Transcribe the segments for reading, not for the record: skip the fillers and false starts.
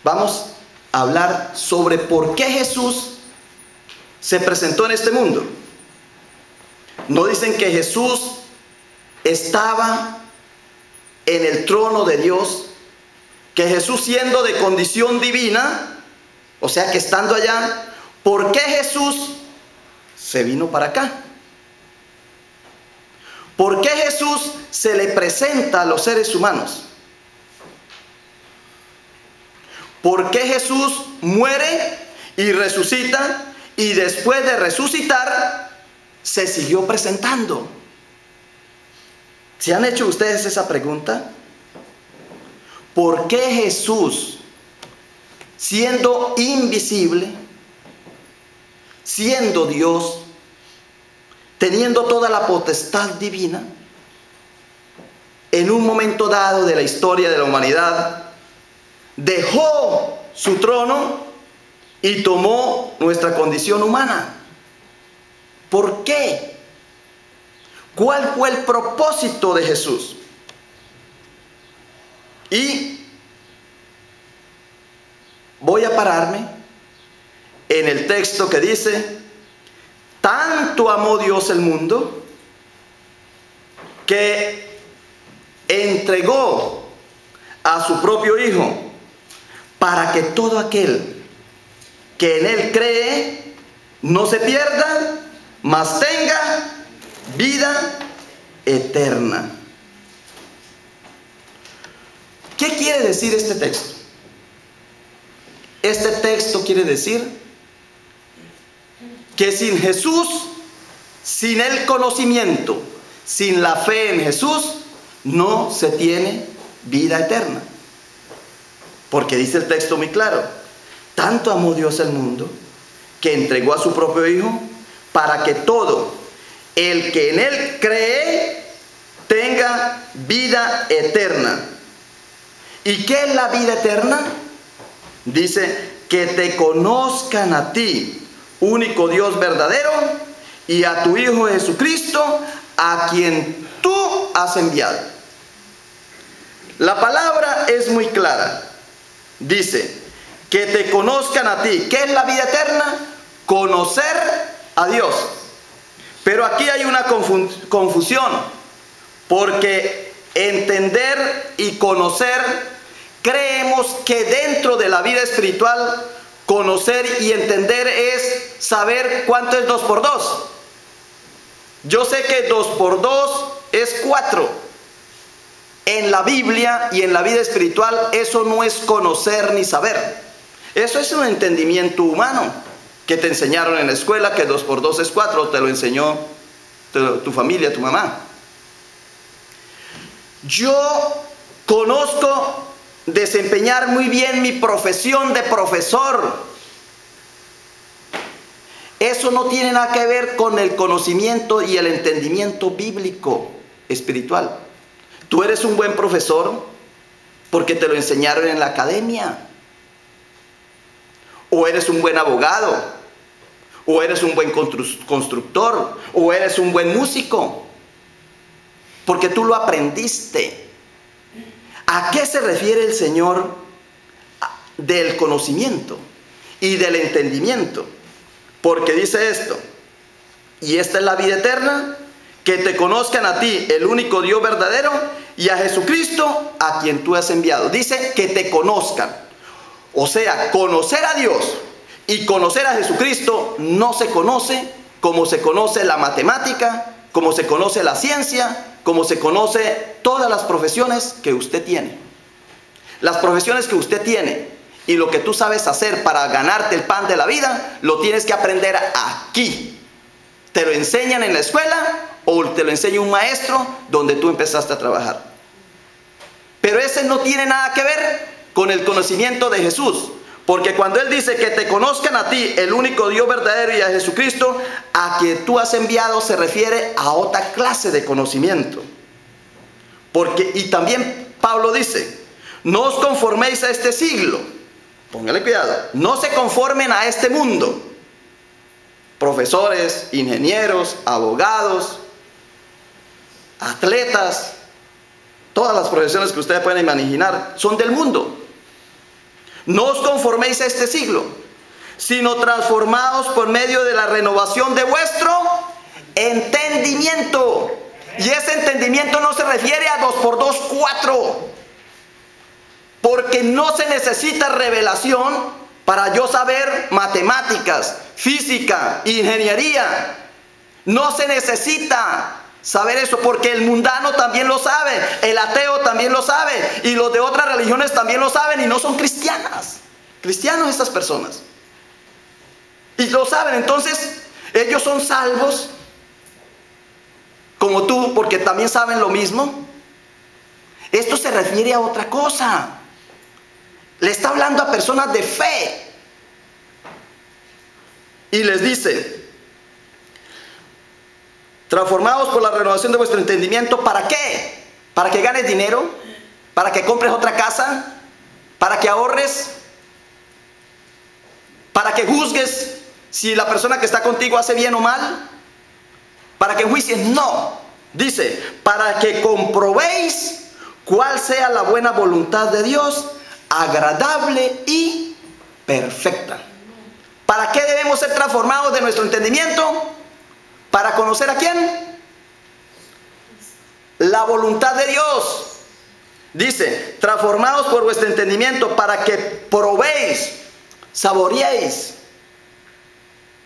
vamos a hablar sobre por qué Jesús se presentó en este mundo. No dicen que Jesús estaba en el trono de Dios, que Jesús siendo de condición divina, o sea que estando allá, ¿por qué Jesús se vino para acá? ¿Por qué Jesús se le presenta a los seres humanos? ¿Por qué Jesús muere y resucita y después de resucitar se siguió presentando? ¿Se han hecho ustedes esa pregunta? ¿Por qué Jesús, siendo invisible, siendo Dios, teniendo toda la potestad divina, en un momento dado de la historia de la humanidad, dejó su trono y tomó nuestra condición humana? ¿Por qué? ¿Cuál fue el propósito de Jesús? Y voy a pararme en el texto que dice: tanto amó Dios el mundo que entregó a su propio Hijo, para que todo aquel que en Él cree no se pierda, mas tenga vida eterna. ¿Qué quiere decir este texto? Este texto quiere decir que sin Jesús, sin el conocimiento, sin la fe en Jesús, no se tiene vida eterna. Porque dice el texto muy claro: tanto amó Dios el mundo que entregó a su propio Hijo, para que todo el que en Él cree tenga vida eterna. ¿Y qué es la vida eterna? Dice: que te conozcan a ti, único Dios verdadero, y a tu Hijo Jesucristo, a quien tú has enviado. La palabra es muy clara. Dice: que te conozcan a ti. ¿Qué es la vida eterna? Conocer a Dios. Pero aquí hay una confusión, porque entender y conocer, creemos que dentro de la vida espiritual, conocer y entender es saber cuánto es 2 por 2. Yo sé que 2 por 2 es 4. En la Biblia y en la vida espiritual eso no es conocer ni saber. Eso es un entendimiento humano que te enseñaron en la escuela, que 2 por 2 es 4, te lo enseñó tu familia, tu mamá. Yo conozco desempeñar muy bien mi profesión de profesor. Eso no tiene nada que ver con el conocimiento y el entendimiento bíblico espiritual. Tú eres un buen profesor porque te lo enseñaron en la academia. O eres un buen abogado, o eres un buen constructor, o eres un buen músico, porque tú lo aprendiste. ¿A qué se refiere el Señor del conocimiento y del entendimiento? Porque dice esto: y esta es la vida eterna, que te conozcan a ti, el único Dios verdadero, y a Jesucristo, a quien tú has enviado. Dice que te conozcan. O sea, conocer a Dios y conocer a Jesucristo no se conoce como se conoce la matemática, como se conoce la ciencia, como se conoce todas las profesiones que usted tiene. Las profesiones que usted tiene y lo que tú sabes hacer para ganarte el pan de la vida, lo tienes que aprender aquí. Te lo enseñan en la escuela o te lo enseña un maestro donde tú empezaste a trabajar. Pero ese no tiene nada que ver con el conocimiento de Jesús, porque cuando Él dice que te conozcan a ti, el único Dios verdadero, y a Jesucristo, a quien tú has enviado, se refiere a otra clase de conocimiento. Y también Pablo dice: no os conforméis a este siglo. Póngale cuidado, no se conformen a este mundo. Profesores, ingenieros, abogados, atletas, todas las profesiones que ustedes pueden imaginar son del mundo. No os conforméis a este siglo, sino transformados por medio de la renovación de vuestro entendimiento. Y ese entendimiento no se refiere a 2 por 2, 4. Porque no se necesita revelación para yo saber matemáticas, física, ingeniería. No se necesita saber eso, porque el mundano también lo sabe, el ateo también lo sabe, y los de otras religiones también lo saben, y no son cristianos estas personas. Y lo saben, entonces ellos son salvos como tú, porque también saben lo mismo. Esto se refiere a otra cosa. Le está hablando a personas de fe. Y les dice: transformados por la renovación de vuestro entendimiento. ¿Para qué? ¿Para que ganes dinero? ¿Para que compres otra casa? ¿Para que ahorres? ¿Para que juzgues si la persona que está contigo hace bien o mal? ¿Para que enjuicies? No. Dice, para que comprobéis cuál sea la buena voluntad de Dios, agradable y perfecta. ¿Para qué debemos ser transformados de nuestro entendimiento? ¿Para conocer a quién? La voluntad de Dios. Dice, transformados por vuestro entendimiento, para que probéis, saboreéis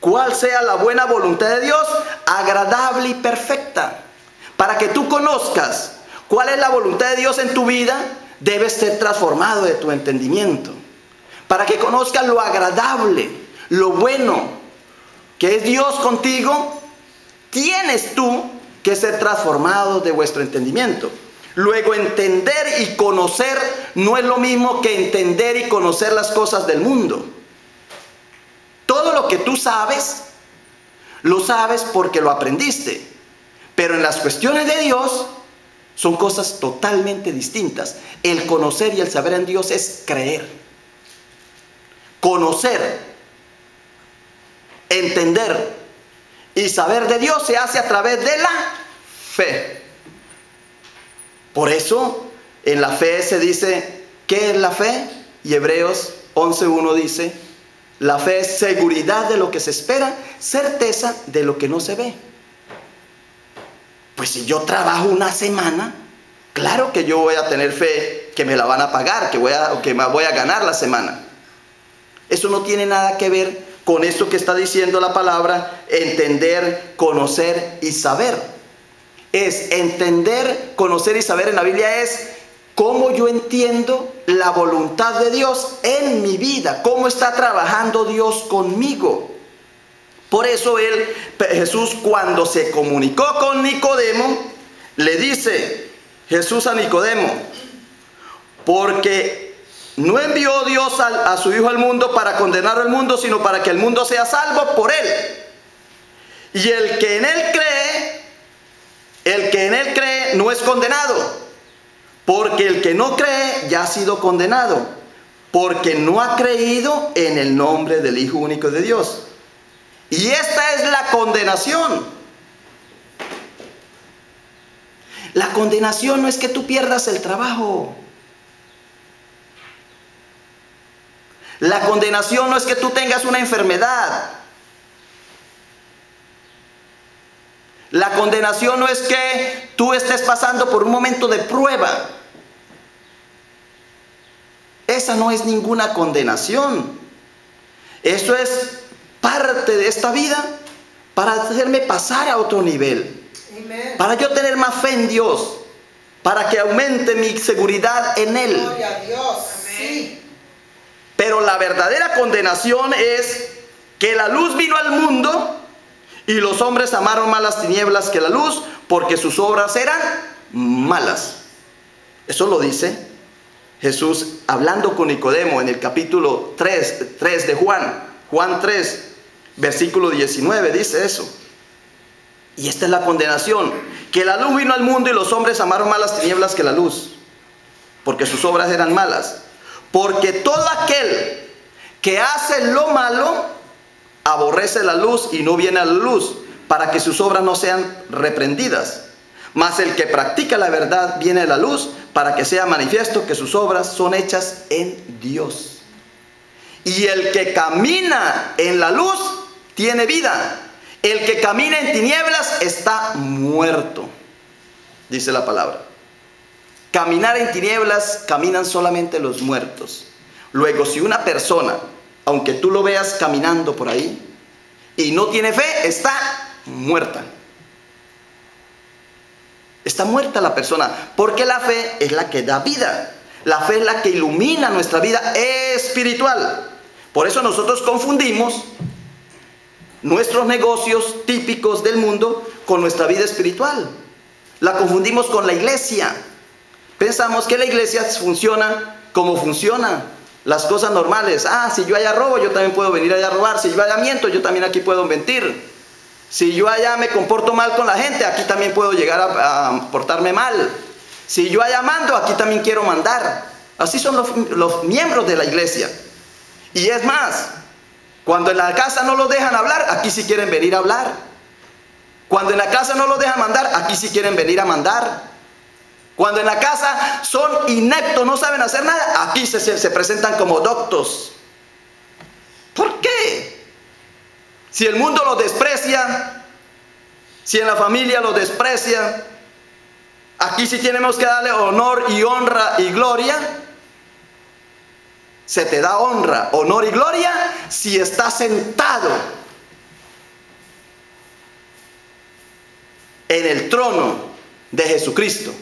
cuál sea la buena voluntad de Dios, agradable y perfecta. Para que tú conozcas cuál es la voluntad de Dios en tu vida, debes ser transformado de tu entendimiento. Para que conozcas lo agradable, lo bueno, que es Dios contigo, tienes tú que ser transformado de vuestro entendimiento. Luego, entender y conocer no es lo mismo que entender y conocer las cosas del mundo. Todo lo que tú sabes, lo sabes porque lo aprendiste. Pero en las cuestiones de Dios, son cosas totalmente distintas. El conocer y el saber en Dios es creer. Conocer, entender y saber de Dios se hace a través de la fe. Por eso, en la fe se dice, ¿qué es la fe? Y Hebreos 11:1 dice, la fe es seguridad de lo que se espera, certeza de lo que no se ve. Pues si yo trabajo una semana, claro que yo voy a tener fe que me la van a pagar, que me voy a ganar la semana. Eso no tiene nada que ver con esto que está diciendo la palabra, entender, conocer y saber. Es entender, conocer y saber en la Biblia es cómo yo entiendo la voluntad de Dios en mi vida, cómo está trabajando Dios conmigo. Por eso Jesús, cuando se comunicó con Nicodemo, le dice Jesús a Nicodemo, porque no envió Dios a su Hijo al mundo para condenar al mundo, sino para que el mundo sea salvo por él. Y el que en él cree no es condenado, porque el que no cree ya ha sido condenado, porque no ha creído en el nombre del Hijo único de Dios. Y esta es la condenación. La condenación no es que tú pierdas el trabajo. La condenación no es que tú tengas una enfermedad. La condenación no es que tú estés pasando por un momento de prueba. Esa no es ninguna condenación. Eso es parte de esta vida para hacerme pasar a otro nivel. Amen. Para yo tener más fe en Dios. Para que aumente mi seguridad en Él. Gloria a Dios. Sí. Pero la verdadera condenación es que la luz vino al mundo y los hombres amaron más las tinieblas que la luz porque sus obras eran malas. Eso lo dice Jesús hablando con Nicodemo en el capítulo 3 de Juan 3, versículo 19, dice eso. Y esta es la condenación, que la luz vino al mundo y los hombres amaron más las tinieblas que la luz, porque sus obras eran malas. Porque todo aquel que hace lo malo, aborrece la luz y no viene a la luz, para que sus obras no sean reprendidas. Mas el que practica la verdad viene a la luz, para que sea manifiesto que sus obras son hechas en Dios. Y el que camina en la luz tiene vida. El que camina en tinieblas está muerto, dice la palabra. Caminar en tinieblas caminan solamente los muertos. Luego, si una persona, aunque tú lo veas caminando por ahí y no tiene fe, está muerta. Está muerta la persona, porque la fe es la que da vida. La fe es la que ilumina nuestra vida espiritual. Por eso nosotros confundimos nuestros negocios típicos del mundo con nuestra vida espiritual. La confundimos con la iglesia. Pensamos que la iglesia funciona como funciona, las cosas normales. Si yo allá robo, yo también puedo venir allá a robar. Si yo allá miento, yo también aquí puedo mentir. Si yo allá me comporto mal con la gente, aquí también puedo llegar a portarme mal. Si yo allá mando, aquí también quiero mandar. Así son los miembros de la iglesia. Y es más, cuando en la casa no los dejan hablar, aquí sí quieren venir a hablar. Cuando en la casa no los dejan mandar, aquí sí quieren venir a mandar. Cuando en la casa son ineptos, no saben hacer nada, aquí se presentan como doctos. ¿Por qué? Si el mundo los desprecia, si en la familia los desprecia, aquí sí tenemos que darle honor y honra y gloria. Se te da honra, honor y gloria si estás sentado en el trono de Jesucristo.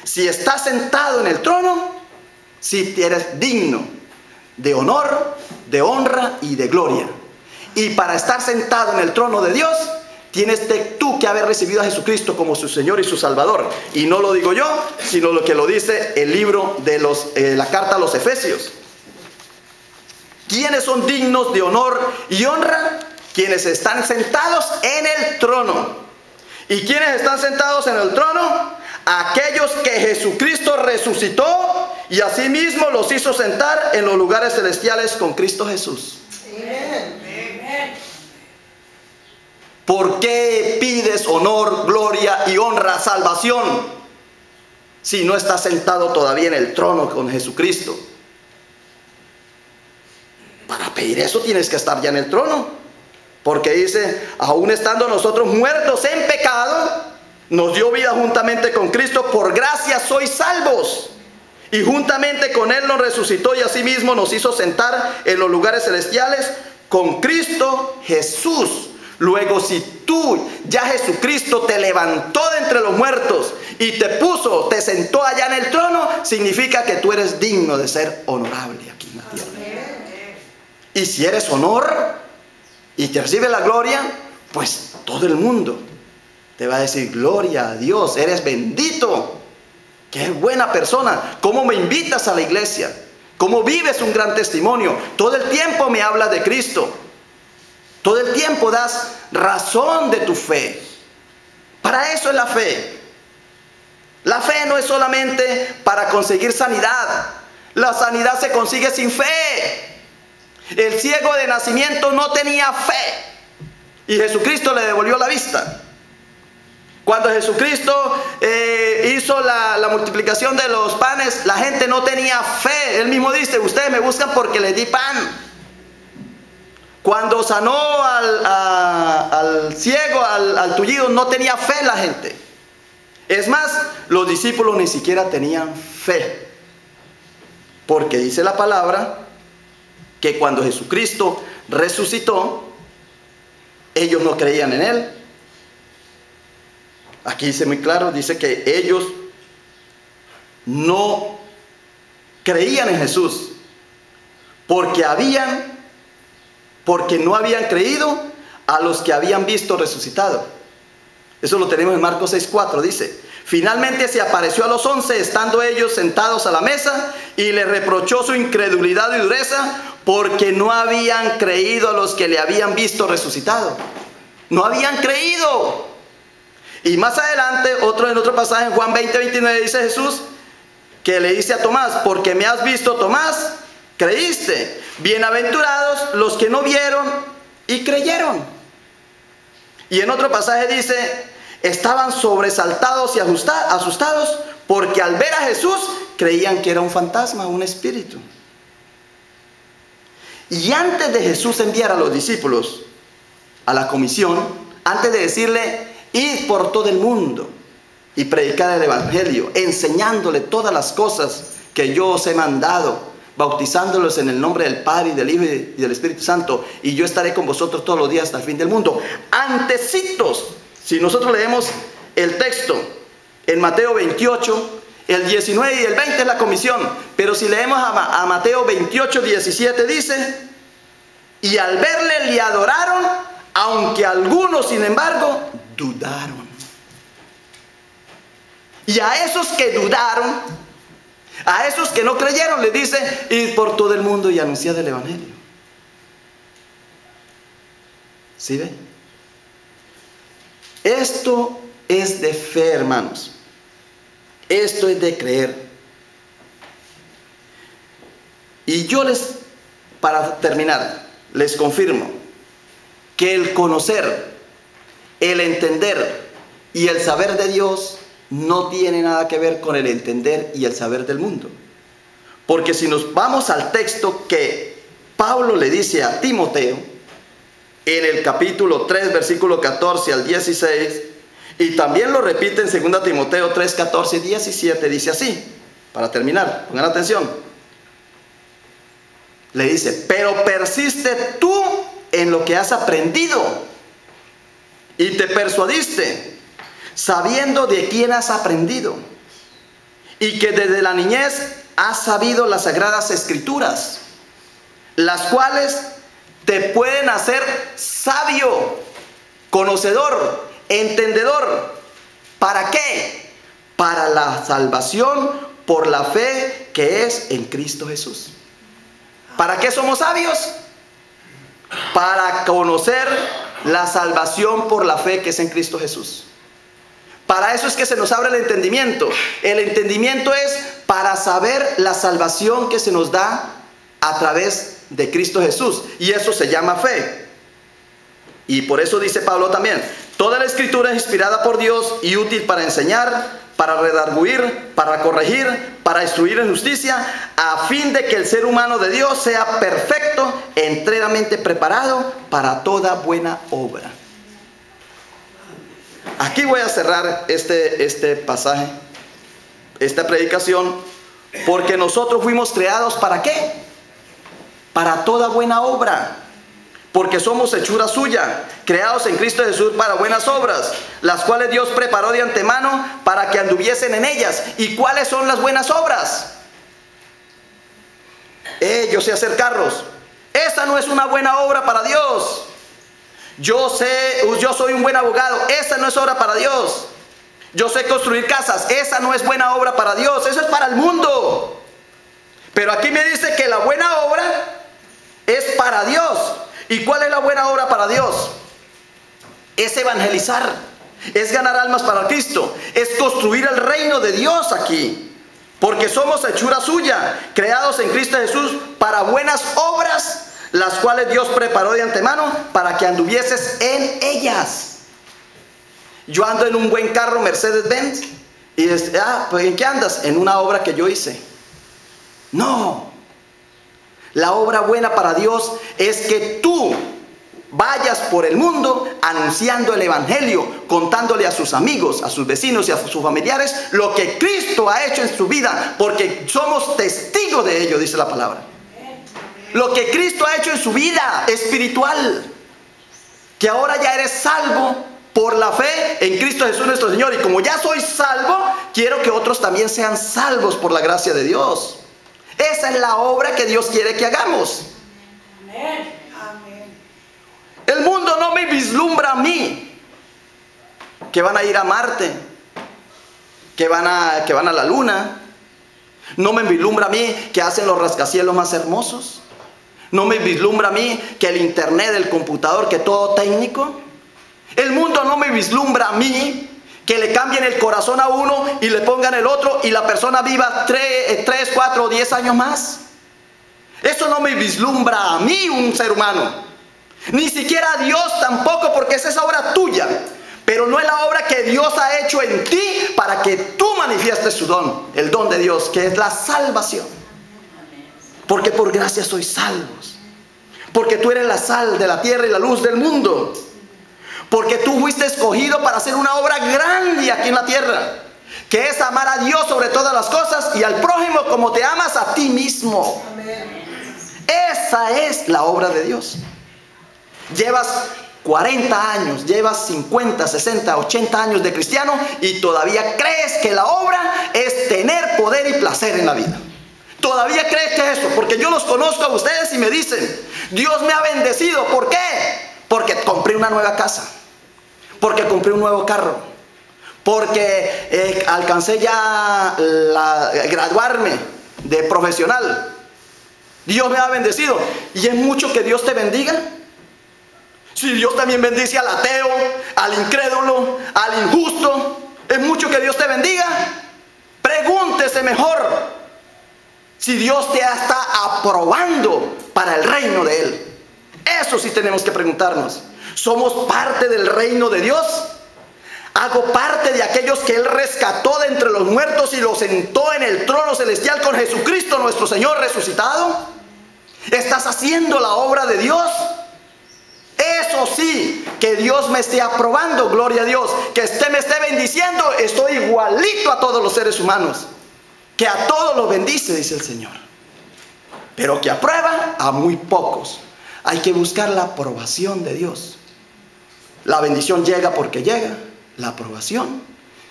Si estás sentado en el trono, si eres digno de honor, de honra y de gloria. Y para estar sentado en el trono de Dios, tienes tú que haber recibido a Jesucristo como su Señor y su Salvador. Y no lo digo yo, sino lo que lo dice el libro de la carta a los Efesios. ¿Quiénes son dignos de honor y honra? Quienes están sentados en el trono. ¿Y quiénes están sentados en el trono? Aquellos que Jesucristo resucitó y asimismo los hizo sentar en los lugares celestiales con Cristo Jesús. Amén. ¿Por qué pides honor, gloria y honra, salvación, si no estás sentado todavía en el trono con Jesucristo? Para pedir eso tienes que estar ya en el trono. Porque dice, aún estando nosotros muertos en pecado, nos dio vida juntamente con Cristo, por gracia sois salvos. Y juntamente con Él nos resucitó y asimismo nos hizo sentar en los lugares celestiales con Cristo Jesús. Luego, si tú, ya Jesucristo te levantó de entre los muertos y te sentó allá en el trono, significa que tú eres digno de ser honorable aquí en la tierra. Y si eres honor y te recibe la gloria, pues todo el mundo te va a decir, gloria a Dios, eres bendito. Qué buena persona. ¿Cómo me invitas a la iglesia? ¿Cómo vives un gran testimonio? Todo el tiempo me hablas de Cristo. Todo el tiempo das razón de tu fe. Para eso es la fe. La fe no es solamente para conseguir sanidad. La sanidad se consigue sin fe. El ciego de nacimiento no tenía fe y Jesucristo le devolvió la vista. Cuando Jesucristo hizo la multiplicación de los panes, la gente no tenía fe. Él mismo dice, ustedes me buscan porque les di pan. Cuando sanó al ciego, al tullido, no tenía fe la gente. Es más, los discípulos ni siquiera tenían fe. Porque dice la palabra que cuando Jesucristo resucitó, ellos no creían en Él. Aquí dice muy claro, dice que ellos no creían en Jesús porque no habían creído a los que habían visto resucitado. Eso lo tenemos en Marcos 6:4, dice: finalmente se apareció a los 11 estando ellos sentados a la mesa y le reprochó su incredulidad y dureza porque no habían creído a los que le habían visto resucitado. No habían creído. Y más adelante, en otro pasaje, en Juan 20:29, dice Jesús que le dice a Tomás: porque me has visto, Tomás, creíste. Bienaventurados los que no vieron y creyeron. Y en otro pasaje dice: estaban sobresaltados y asustados porque al ver a Jesús creían que era un fantasma, un espíritu. Y antes de Jesús enviar a los discípulos a la comisión, antes de decirle, id por todo el mundo y predicar el evangelio, enseñándole todas las cosas que yo os he mandado, bautizándolos en el nombre del Padre y del Hijo y del Espíritu Santo, y yo estaré con vosotros todos los días hasta el fin del mundo. Antecitos, si nosotros leemos el texto en Mateo 28, el 19 y el 20 es la comisión, pero si leemos a Mateo 28, 17 dice, y al verle le adoraron, aunque algunos sin embargo dudaron. Y a esos que dudaron, a esos que no creyeron, les dice, id por todo el mundo y anunciad el evangelio. ¿Sí ve? Esto es de fe, hermanos. Esto es de creer. Y yo para terminar, les confirmo que el conocer, el entender y el saber de Dios no tiene nada que ver con el entender y el saber del mundo. Porque si nos vamos al texto que Pablo le dice a Timoteo, en el capítulo 3, versículo 14 al 16, y también lo repite en 2 Timoteo 3, 14 y 17, dice así, para terminar, pongan atención. Le dice, pero persiste tú en lo que has aprendido y te persuadiste, sabiendo de quién has aprendido, y que desde la niñez has sabido las sagradas escrituras, las cuales te pueden hacer sabio, conocedor, entendedor. ¿Para qué? Para la salvación por la fe que es en Cristo Jesús. ¿Para qué somos sabios? Para conocer la salvación por la fe que es en Cristo Jesús. Para eso es que se nos abre el entendimiento. El entendimiento es para saber la salvación que se nos da a través de Cristo Jesús. Y eso se llama fe. Y por eso dice Pablo también, toda la escritura es inspirada por Dios y útil para enseñar, para redarguir, para corregir, para instruir en justicia, a fin de que el ser humano de Dios sea perfecto, enteramente preparado para toda buena obra. Aquí voy a cerrar este pasaje, esta predicación, porque nosotros fuimos creados ¿para qué? Para toda buena obra. Porque somos hechura suya, creados en Cristo Jesús para buenas obras, las cuales Dios preparó de antemano para que anduviesen en ellas. ¿Y cuáles son las buenas obras? Yo sé hacer carros. Esa no es una buena obra para Dios. Yo soy un buen abogado. Esa no es obra para Dios. Yo sé construir casas. Esa no es buena obra para Dios. Eso es para el mundo. Pero aquí me dice que la buena obra es para Dios. ¿Y cuál es la buena obra para Dios? Es evangelizar, es ganar almas para Cristo, es construir el reino de Dios aquí. Porque somos hechura suya, creados en Cristo Jesús para buenas obras, las cuales Dios preparó de antemano para que anduvieses en ellas. Yo ando en un buen carro Mercedes-Benz y pues ¿en qué andas? En una obra que yo hice. No. La obra buena para Dios es que tú vayas por el mundo anunciando el evangelio, contándole a sus amigos, a sus vecinos y a sus familiares lo que Cristo ha hecho en su vida, porque somos testigos de ello, dice la palabra. Lo que Cristo ha hecho en su vida espiritual, que ahora ya eres salvo por la fe en Cristo Jesús nuestro Señor, y como ya soy salvo, quiero que otros también sean salvos por la gracia de Dios. Esa es la obra que Dios quiere que hagamos. Amén. El mundo no me vislumbra a mí que van a ir a Marte, que van a la luna. No me vislumbra a mí que hacen los rascacielos más hermosos. No me vislumbra a mí que el internet, el computador, que todo técnico. El mundo no me vislumbra a mí que le cambien el corazón a uno y le pongan el otro y la persona viva 3, 4 o 10 años más. Eso no me vislumbra a mí un ser humano. Ni siquiera a Dios tampoco, porque esa es obra tuya. Pero no es la obra que Dios ha hecho en ti para que tú manifiestes su don. El don de Dios, que es la salvación. Porque por gracia sois salvos. Porque tú eres la sal de la tierra y la luz del mundo. Porque tú fuiste escogido para hacer una obra grande aquí en la tierra, que es amar a Dios sobre todas las cosas y al prójimo como te amas a ti mismo. Esa es la obra de Dios. Llevas 40 años, llevas 50, 60, 80 años de cristiano y todavía crees que la obra es tener poder y placer en la vida. Todavía crees que es eso, porque yo los conozco a ustedes y me dicen, Dios me ha bendecido. ¿Por qué? Porque compré una nueva casa, porque compré un nuevo carro, porque alcancé ya graduarme de profesional. Dios me ha bendecido. ¿Y es mucho que Dios te bendiga? Si Dios también bendice al ateo, al incrédulo, al injusto, ¿es mucho que Dios te bendiga? Pregúntese mejor si Dios te está aprobando para el reino de Él. Eso sí tenemos que preguntarnos. ¿Somos parte del reino de Dios? ¿Hago parte de aquellos que Él rescató de entre los muertos y los sentó en el trono celestial con Jesucristo nuestro Señor resucitado? ¿Estás haciendo la obra de Dios? Eso sí, que Dios me esté aprobando, gloria a Dios, que me esté bendiciendo, estoy igualito a todos los seres humanos, que a todos los bendice, dice el Señor, pero que aprueba a muy pocos. Hay que buscar la aprobación de Dios. La bendición llega porque llega, la aprobación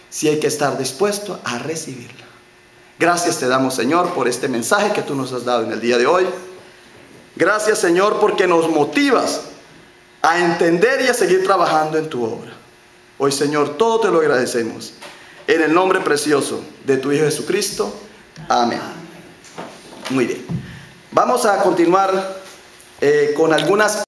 sí hay que estar dispuesto a recibirla. Gracias te damos, Señor, por este mensaje que tú nos has dado en el día de hoy. Gracias, Señor, porque nos motivas a entender y a seguir trabajando en tu obra. Hoy, Señor, todo te lo agradecemos. En el nombre precioso de tu Hijo Jesucristo. Amén. Muy bien. Vamos a continuar con algunas